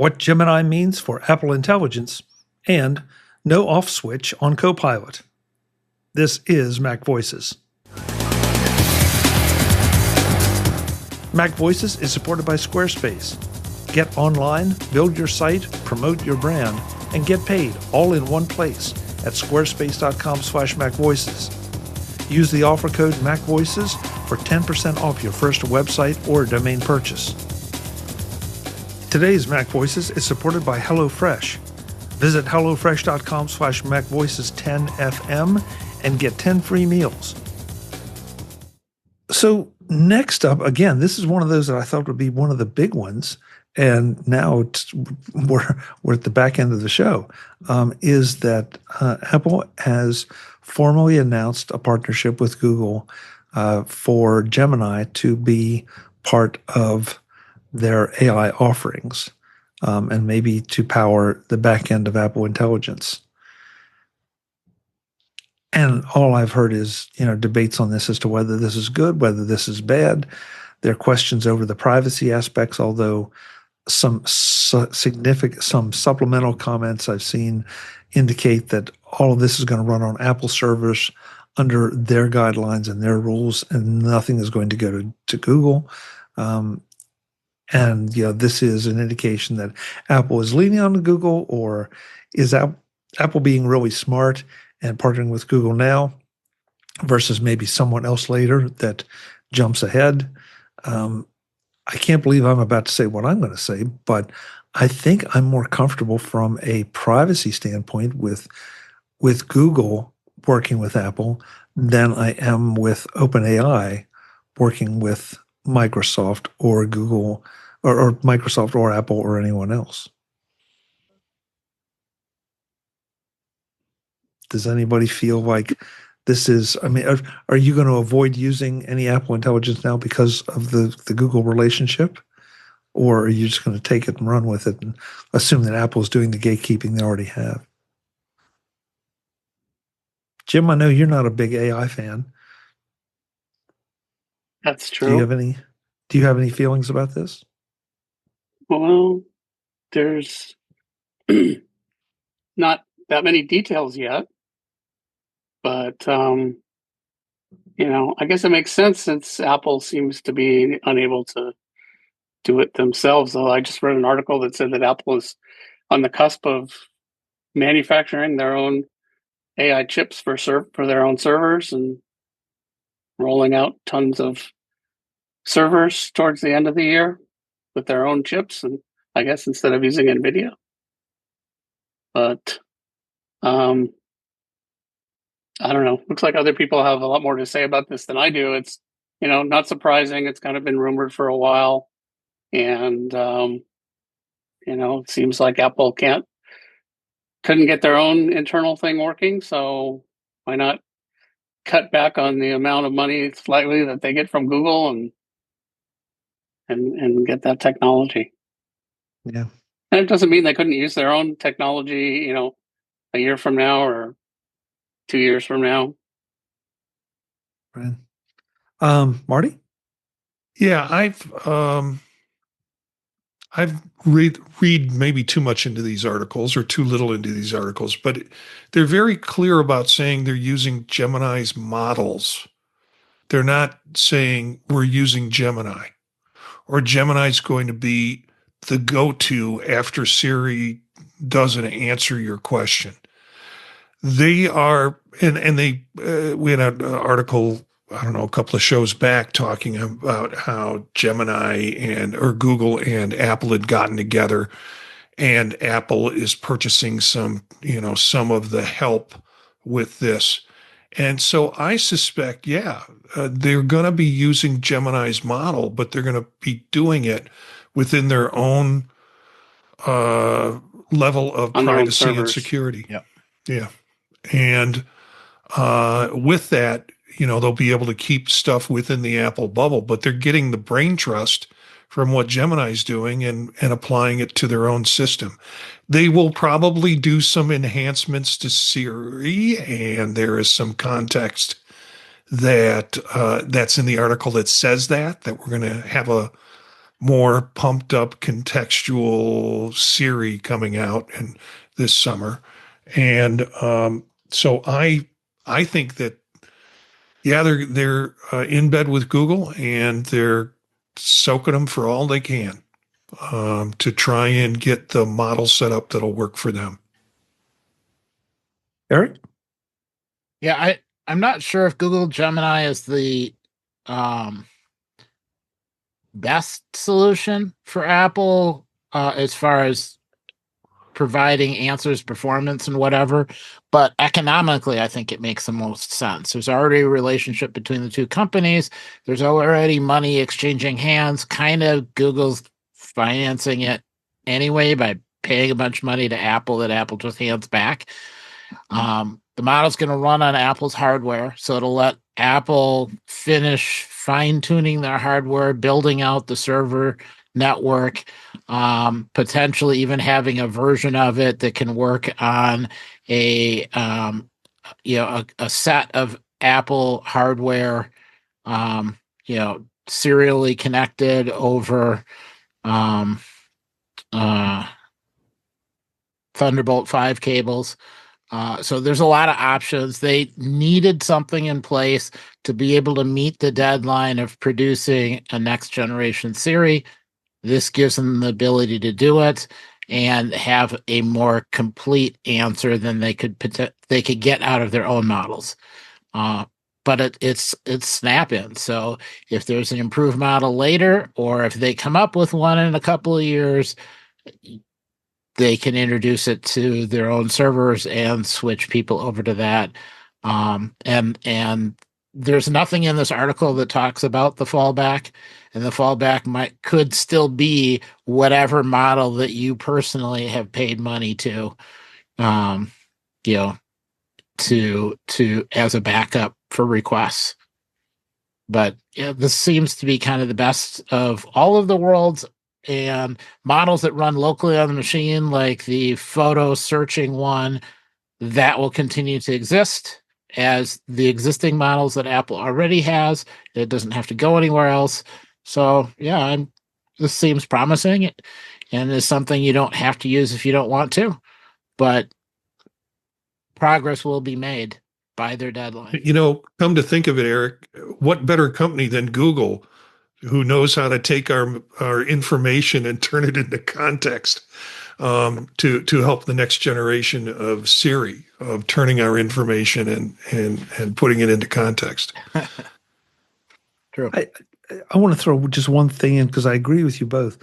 what Gemini means for Apple Intelligence, and no off switch on Copilot. This is MacVoices. MacVoices is supported by Squarespace. Get online, build your site, promote your brand, and get paid all in one place at squarespace.com/MacVoices. Use the offer code MacVoices for 10% off your first website or domain purchase. Today's MacVoices is supported by HelloFresh. Visit hellofresh.com/MacVoices10FM and get 10 free meals. So next up, again, this is one of those that I thought would be one of the big ones, and now we're at the back end of the show, is that Apple has formally announced a partnership with Google for Gemini to be part of their AI offerings, and maybe to power the back end of Apple Intelligence. And all I've heard is, debates on this as to whether this is good, whether this is bad. There are questions over the privacy aspects, although some supplemental comments I've seen indicate that all of this is going to run on Apple servers under their guidelines and their rules, and nothing is going to go to Google. And this is an indication that Apple is leaning on Google, or is Apple being really smart and partnering with Google now versus maybe someone else later that jumps ahead. I can't believe I'm about to say what I'm going to say, but I think I'm more comfortable from a privacy standpoint with Google working with Apple than I am with OpenAI working with Microsoft or Google or Microsoft or Apple or anyone else. Does anybody feel like this is, are you going to avoid using any Apple Intelligence now because of the Google relationship? Or are you just going to take it and run with it and assume that Apple is doing the gatekeeping they already have? Jim, I know you're not a big AI fan. That's true. Do you have any feelings about this? Well, there's not that many details yet, but I guess it makes sense since Apple seems to be unable to do it themselves. Though I just read an article that said that Apple is on the cusp of manufacturing their own AI chips for their own servers and rolling out tons of servers towards the end of the year with their own chips, and I guess instead of using NVIDIA. But I don't know. Looks like other people have a lot more to say about this than I do. It's, not surprising. It's kind of been rumored for a while. And, it seems like Apple couldn't get their own internal thing working. So why not cut back on the amount of money slightly that they get from Google and get that technology? Yeah. And it doesn't mean they couldn't use their own technology, a year from now or 2 years from now. Right. Marty? Yeah, I've read maybe too much into these articles or too little into these articles, but they're very clear about saying they're using Gemini's models. They're not saying we're using Gemini or Gemini's going to be the go-to after Siri doesn't answer your question. They are, and they, we had an article, I don't know, a couple of shows back talking about how Gemini or Google and Apple had gotten together, and Apple is purchasing some of the help with this. And so I suspect, they're going to be using Gemini's model, but they're going to be doing it within their own level of privacy and security. Yep. Yeah. And with that, they'll be able to keep stuff within the Apple bubble, but they're getting the brain trust from what Gemini's doing and applying it to their own system. They will probably do some enhancements to Siri, and there is some context that that's in the article that says that we're going to have a more pumped up contextual Siri coming out in this summer. And so I think that, yeah, they're in bed with Google, and they're soaking them for all they can to try and get the model set up that'll work for them. Eric? Yeah, I'm not sure if Google Gemini is the best solution for Apple as far as providing answers, performance, and whatever. But economically, I think it makes the most sense. There's already a relationship between the two companies. There's already money exchanging hands. Kind of Google's financing it anyway by paying a bunch of money to Apple that Apple just hands back. The model's going to run on Apple's hardware, so it'll let Apple finish fine-tuning their hardware, building out the server network, potentially even having a version of it that can work on a set of Apple hardware, serially connected over Thunderbolt 5 cables. So there's a lot of options. They needed something in place to be able to meet the deadline of producing a next generation Siri. This gives them the ability to do it and have a more complete answer than they could get out of their own models. But it's snap-in. So if there's an improved model later, or if they come up with one in a couple of years, they can introduce it to their own servers and switch people over to that. And there's nothing in this article that talks about the fallback, and the fallback could still be whatever model that you personally have paid money to, to as a backup for requests. But yeah, this seems to be kind of the best of all of the worlds. And models that run locally on the machine, like the photo searching one, that will continue to exist as the existing models that Apple already has. It doesn't have to go anywhere else. So yeah, this seems promising, and is something you don't have to use if you don't want to, but progress will be made by their deadline. Come to think of it, Eric, what better company than Google, who knows how to take our information and turn it into context to help the next generation of Siri, of turning our information and putting it into context. True. I want to throw just one thing in, because I agree with you both.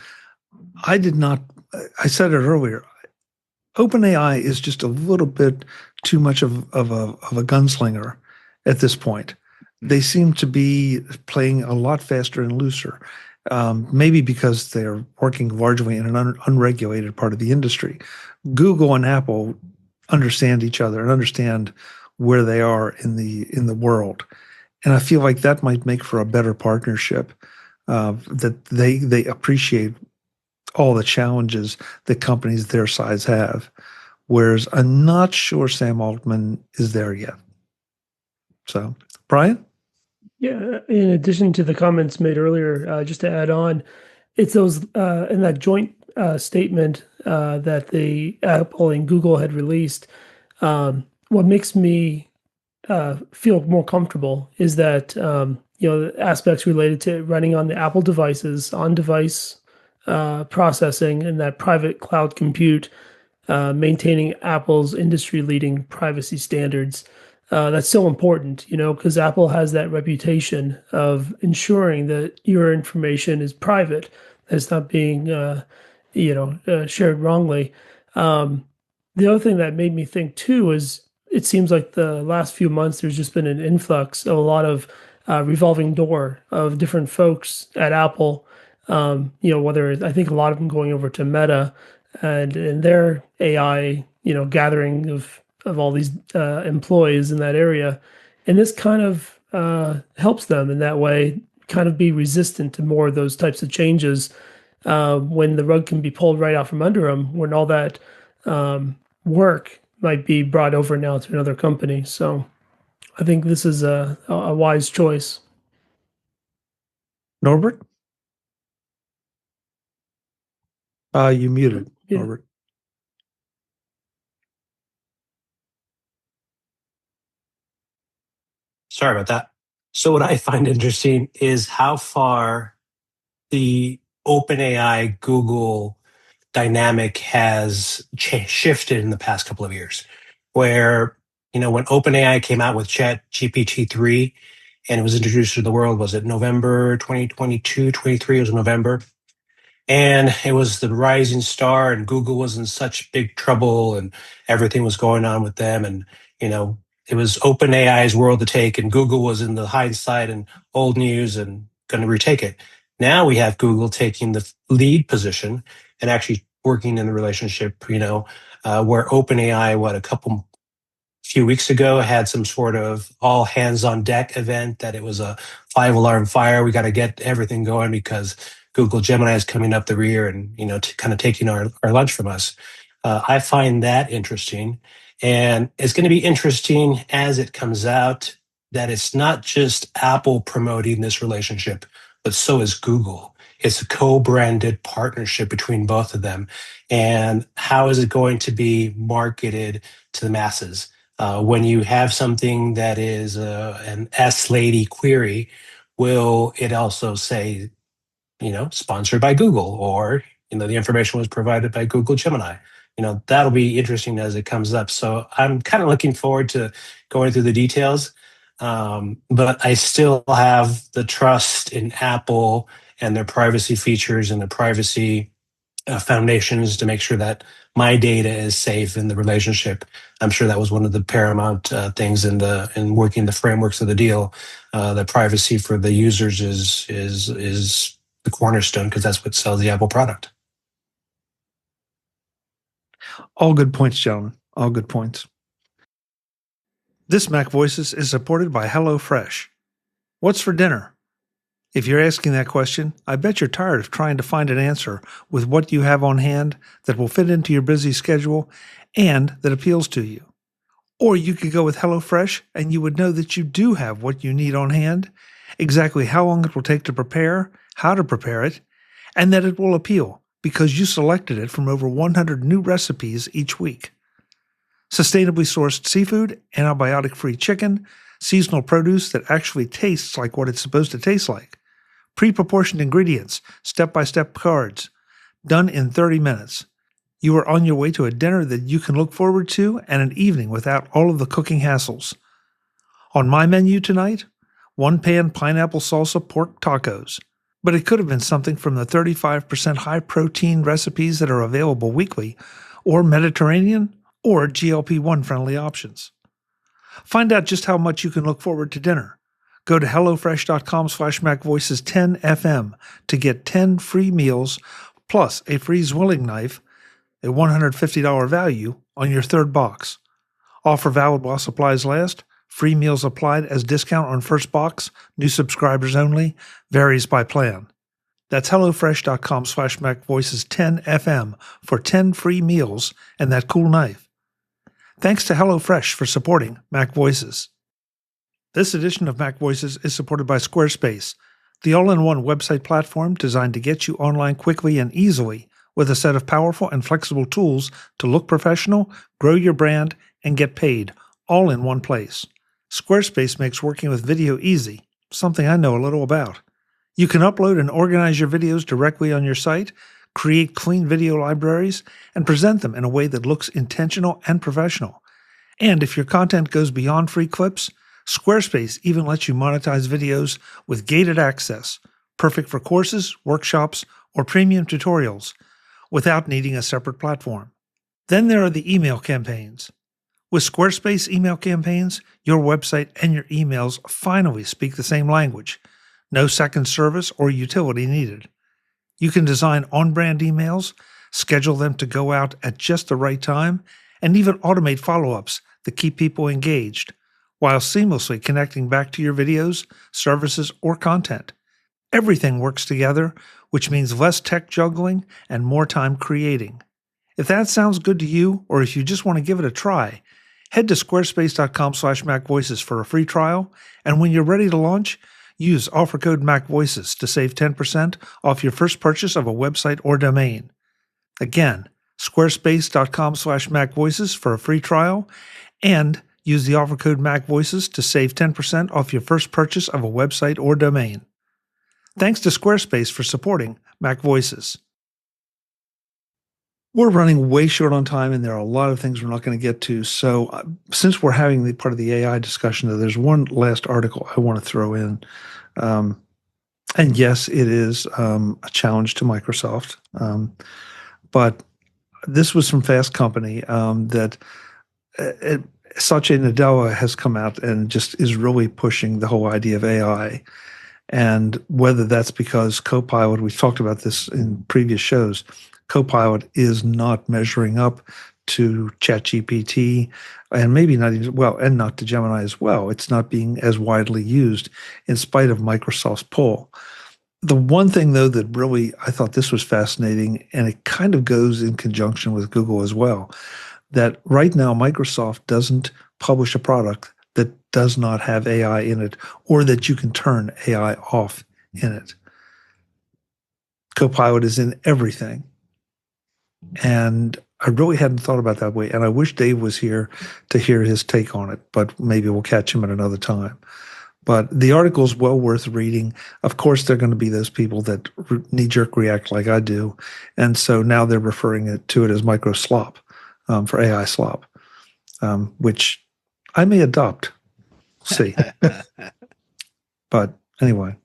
I said it earlier, OpenAI is just a little bit too much of a gunslinger at this point. They seem to be playing a lot faster and looser, maybe because they're working largely in an unregulated part of the industry. Google and Apple understand each other and understand where they are in the world, and I feel like that might make for a better partnership. That they appreciate all the challenges that companies their size have, whereas I'm not sure Sam Altman is there yet. So, Brian? Yeah, in addition to the comments made earlier, just to add on, it's those in that joint statement that the Apple and Google had released. What makes me feel more comfortable is that the aspects related to running on the Apple devices, on-device processing, and that private cloud compute, maintaining Apple's industry-leading privacy standards. That's so important, because Apple has that reputation of ensuring that your information is private, that it's not being, shared wrongly. The other thing that made me think too is it seems like the last few months there's just been an influx of a lot of revolving door of different folks at Apple. Whether I think a lot of them going over to Meta and their AI, gathering of all these employees in that area. And this kind of helps them in that way, kind of be resistant to more of those types of changes when the rug can be pulled right out from under them, when all that work might be brought over now to another company. So I think this is a wise choice. Norbert? You muted, Yeah. Norbert. Sorry about that. So what I find interesting is how far the OpenAI Google dynamic has shifted in the past couple of years. Where, when OpenAI came out with Chat GPT-3 and it was introduced to the world, was it November 2022, 23? It was November. And it was the rising star, and Google was in such big trouble, and everything was going on with them. And, it was OpenAI's world to take, and Google was in the hindsight and old news and going to retake it. Now we have Google taking the lead position and actually working in the relationship, where OpenAI, a few weeks ago, had some sort of all hands on deck event that it was a 5-alarm fire. We got to get everything going because Google Gemini is coming up the rear and, kind of taking our lunch from us. I find that interesting. And it's going to be interesting as it comes out that it's not just Apple promoting this relationship, but so is Google. It's a co-branded partnership between both of them. And how is it going to be marketed to the masses? When you have something that is an S-Lady query, will it also say, sponsored by Google, or, the information was provided by Google Gemini? That'll be interesting as it comes up. So I'm kind of looking forward to going through the details. But I still have the trust in Apple and their privacy features and their privacy foundations to make sure that my data is safe in the relationship. I'm sure that was one of the paramount things in working the frameworks of the deal. That privacy for the users is the cornerstone, because that's what sells the Apple product. All good points, gentlemen. All good points. This Mac Voices is supported by HelloFresh. What's for dinner? If you're asking that question, I bet you're tired of trying to find an answer with what you have on hand that will fit into your busy schedule and that appeals to you. Or you could go with HelloFresh and you would know that you do have what you need on hand, exactly how long it will take to prepare, how to prepare it, and that it will appeal because you selected it from over 100 new recipes each week. Sustainably sourced seafood, antibiotic-free chicken, seasonal produce that actually tastes like what it's supposed to taste like, pre-proportioned ingredients, step-by-step cards, done in 30 minutes. You are on your way to a dinner that you can look forward to and an evening without all of the cooking hassles. On my menu tonight, 1-pan pineapple salsa pork tacos. But it could have been something from the 35% high-protein recipes that are available weekly, or Mediterranean, or GLP-1 friendly options. Find out just how much you can look forward to dinner. Go to HelloFresh.com/MacVoices10FM to get 10 free meals plus a free Zwilling knife, a $150 value on your third box. Offer valid while supplies last. Free meals applied as discount on first box. New subscribers only. Varies by plan. That's HelloFresh.com/MacVoices10FM for 10 free meals and that cool knife. Thanks to HelloFresh for supporting Mac Voices. This edition of Mac Voices is supported by Squarespace, the all-in-one website platform designed to get you online quickly and easily with a set of powerful and flexible tools to look professional, grow your brand, and get paid, all in one place. Squarespace makes working with video easy, something I know a little about. You can upload and organize your videos directly on your site, create clean video libraries, and present them in a way that looks intentional and professional. And if your content goes beyond free clips, Squarespace even lets you monetize videos with gated access, perfect for courses, workshops, or premium tutorials, without needing a separate platform. Then there are the email campaigns. With Squarespace email campaigns, your website and your emails finally speak the same language. No second service or utility needed. You can design on-brand emails, schedule them to go out at just the right time, and even automate follow-ups that keep people engaged, while seamlessly connecting back to your videos, services, or content. Everything works together, which means less tech juggling and more time creating. If that sounds good to you, or if you just want to give it a try, head to squarespace.com/MacVoices for a free trial, and when you're ready to launch, use offer code MacVoices to save 10% off your first purchase of a website or domain. Again, squarespace.com/MacVoices for a free trial, and use the offer code MacVoices to save 10% off your first purchase of a website or domain. Thanks to Squarespace for supporting MacVoices. We're running way short on time, and there are a lot of things we're not going to get to. So since we're having the part of the AI discussion, there's one last article I want to throw in. And yes, it is a challenge to Microsoft. But this was from Fast Company that Satya Nadella has come out and just is really pushing the whole idea of AI. And whether that's because Copilot, we've talked about this in previous shows, Copilot is not measuring up to ChatGPT, and maybe not even, well, and not to Gemini as well. It's not being as widely used in spite of Microsoft's pull. The one thing, though, that really I thought this was fascinating, and it kind of goes in conjunction with Google as well, that right now Microsoft doesn't publish a product that does not have AI in it, or that you can turn AI off in it. Copilot is in everything. And I really hadn't thought about that way. And I wish Dave was here to hear his take on it, but maybe we'll catch him at another time. But the article is well worth reading. Of course, there are going to be those people that knee-jerk react like I do. And so now they're referring to it as micro slop, for AI slop, which I may adopt. See. But anyway,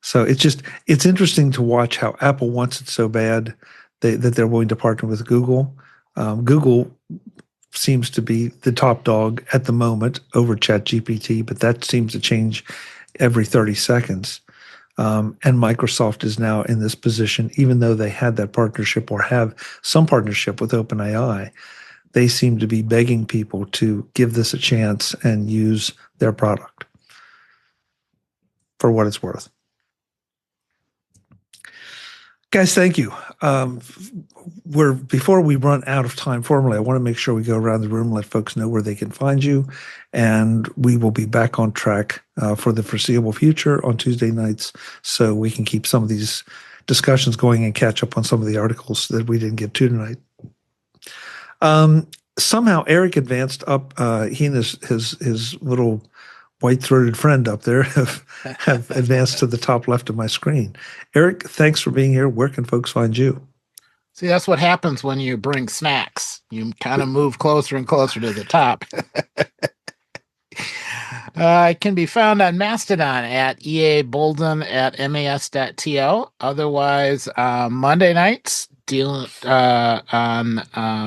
so it's interesting to watch how Apple wants it so bad that they're willing to partner with Google. Google seems to be the top dog at the moment over ChatGPT, but that seems to change every 30 seconds. And Microsoft is now in this position, even though they had that partnership or have some partnership with OpenAI, they seem to be begging people to give this a chance and use their product for what it's worth. Guys, thank you. Before we run out of time formally, I want to make sure we go around the room and let folks know where they can find you. And we will be back on track for the foreseeable future on Tuesday nights, so we can keep some of these discussions going and catch up on some of the articles that we didn't get to tonight. Somehow Eric advanced up. He and his little white-throated friend up there have advanced to the top left of my screen. Eric, thanks for being here. Where can folks find you? See, that's what happens when you bring snacks. You kind of move closer and closer to the top. It can be found on Mastodon at EA Bolden at mas.to. Otherwise, Monday nights on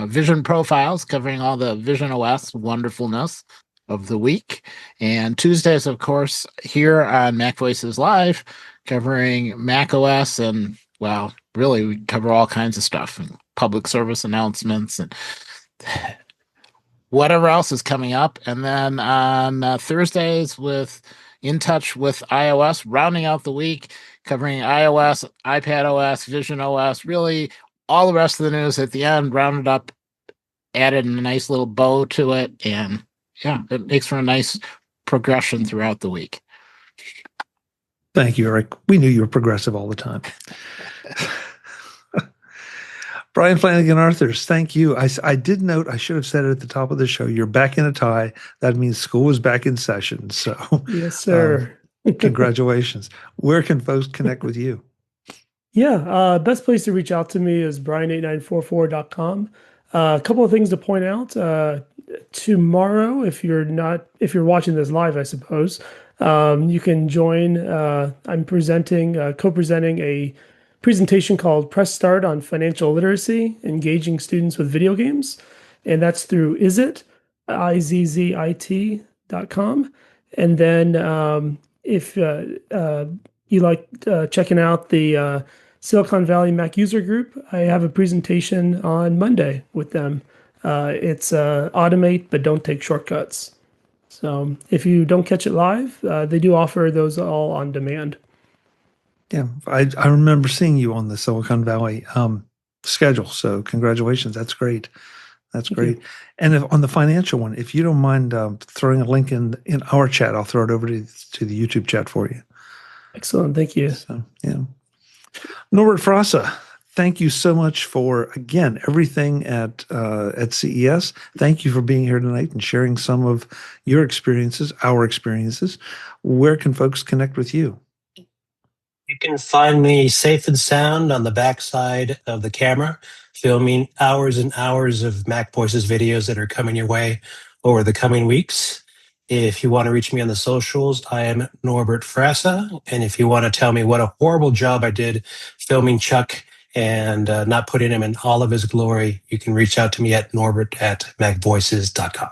Vision Profiles, covering all the Vision OS wonderfulness of the week. And Tuesdays, of course, here on MacVoices Live, covering Mac OS, and, well, really, we cover all kinds of stuff, and public service announcements and whatever else is coming up. And then on Thursdays with In Touch with iOS, rounding out the week, covering iOS, iPad OS, Vision OS, really all the rest of the news at the end, rounded up, added a nice little bow to it, and yeah, it makes for a nice progression throughout the week. Thank you, Eric. We knew you were progressive all the time. Brian Flanigan-Arthurs, thank you. I did note, I should have said it at the top of the show, you're back in a tie. That means school is back in session. So, yes, sir. Congratulations. Where can folks connect with you? Yeah, best place to reach out to me is brian8944.com. A couple of things to point out. Tomorrow, if you're watching this live, I suppose, you can join. I'm co-presenting a presentation called Press Start on Financial Literacy, Engaging Students with Video Games. And that's through izzit.com. And then if you like checking out the Silicon Valley Mac User Group, I have a presentation on Monday with them. It's automate, but don't take shortcuts. So if you don't catch it live, they do offer those all on demand. Yeah, I remember seeing you on the Silicon Valley schedule. So congratulations. That's great. That's great. And on the financial one, if you don't mind throwing a link in our chat, I'll throw it over to the YouTube chat for you. Excellent. Thank you. So, yeah. Norbert Frassa, thank you so much for, again, everything at CES. Thank you for being here tonight and sharing some of your experiences, our experiences. Where can folks connect with you? You can find me safe and sound on the backside of the camera, filming hours and hours of MacVoices videos that are coming your way over the coming weeks. If you want to reach me on the socials, I am Norbert Frassa. And if you want to tell me what a horrible job I did filming Chuck and not putting him in all of his glory, you can reach out to me at norbert@macvoices.com.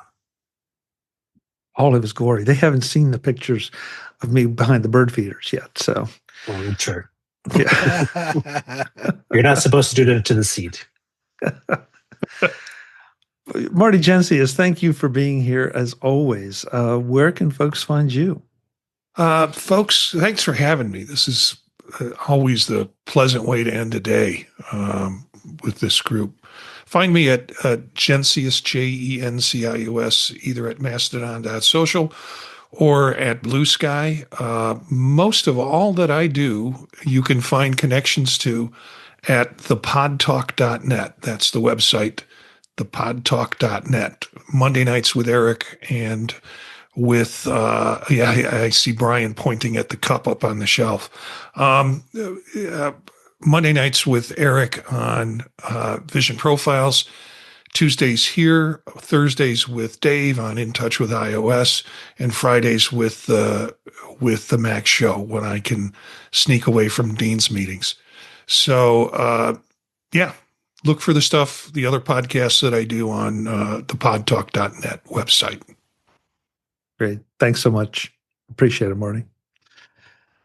All of his glory. They haven't seen the pictures of me behind the bird feeders yet, so. Sure. Yeah. You're not supposed to do that to the seed. Marty Jencius, thank you for being here as always. Where can folks find you? Folks, thanks for having me. This is always the pleasant way to end a day with this group. Find me at Jencius, Jencius, either at mastodon.social or at Blue Sky. Most of all that I do, you can find connections to at thepodtalk.net. That's the website, thepodtalk.net. Monday nights with Eric and with, I see Brian pointing at the cup up on the shelf. Monday nights with Eric on Vision Profiles. Tuesdays here, Thursdays with Dave on In Touch with iOS, and Fridays with the Mac Show when I can sneak away from Dean's meetings. So, look for the stuff, the other podcasts that I do on the podtalk.net website. Great. Thanks so much. Appreciate it, Marty.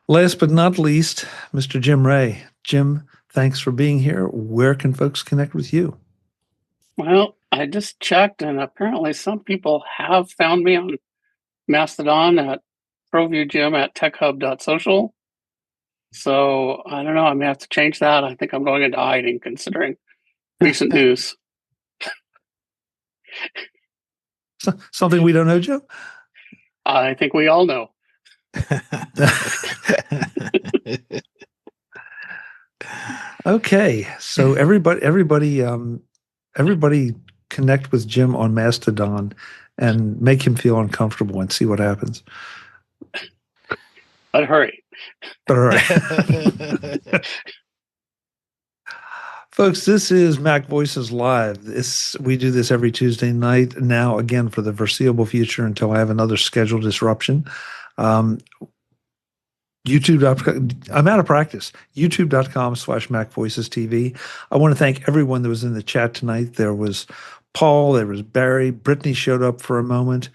Last but not least, Mr. Jim Rea. Jim, thanks for being here. Where can folks connect with you? Well, I just checked, and apparently some people have found me on Mastodon at ProviewJim@techhub.social. So I don't know. I may have to change that. I think I'm going into hiding considering recent news. Something we don't know, Jim? I think we all know. Okay, so everybody connect with Jim on Mastodon and make him feel uncomfortable and see what happens. But hurry. All right. Folks, this is MacVoices Live. We do this every Tuesday night now, again, for the foreseeable future until I have another schedule disruption. YouTube.com. I'm out of practice. YouTube.com/MacVoicesTV. I want to thank everyone that was in the chat tonight. There was Paul, there was Barry, Brittany showed up for a moment.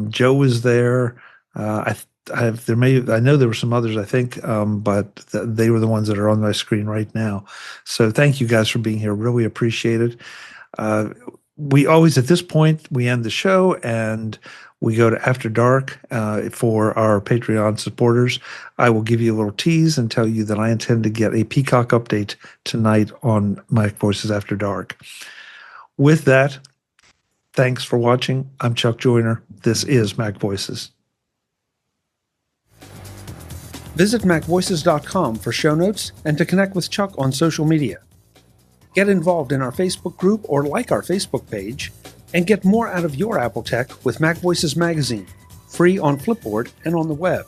Joe was there. I know there were some others, I think, but they were the ones that are on my screen right now. So thank you guys for being here. Really appreciate it. We always, at this point, we end the show and we go to After Dark for our Patreon supporters. I will give you a little tease and tell you that I intend to get a Peacock update tonight on MacVoices After Dark. With that, thanks for watching. I'm Chuck Joyner. This is MacVoices. Visit MacVoices.com for show notes and to connect with Chuck on social media. Get involved in our Facebook group or like our Facebook page, and get more out of your Apple tech with MacVoices Magazine, free on Flipboard and on the web.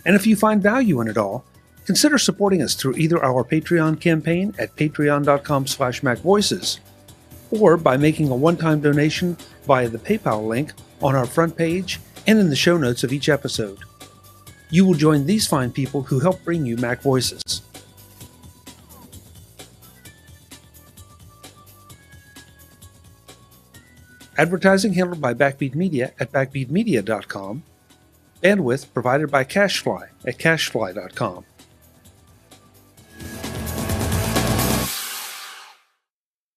And if you find value in it all, consider supporting us through either our Patreon campaign at patreon.com/MacVoices, or by making a one-time donation via the PayPal link on our front page and in the show notes of each episode. You will join these fine people who help bring you MacVoices. Advertising handled by Backbeat Media at backbeatmedia.com. Bandwidth provided by CashFly at cashfly.com.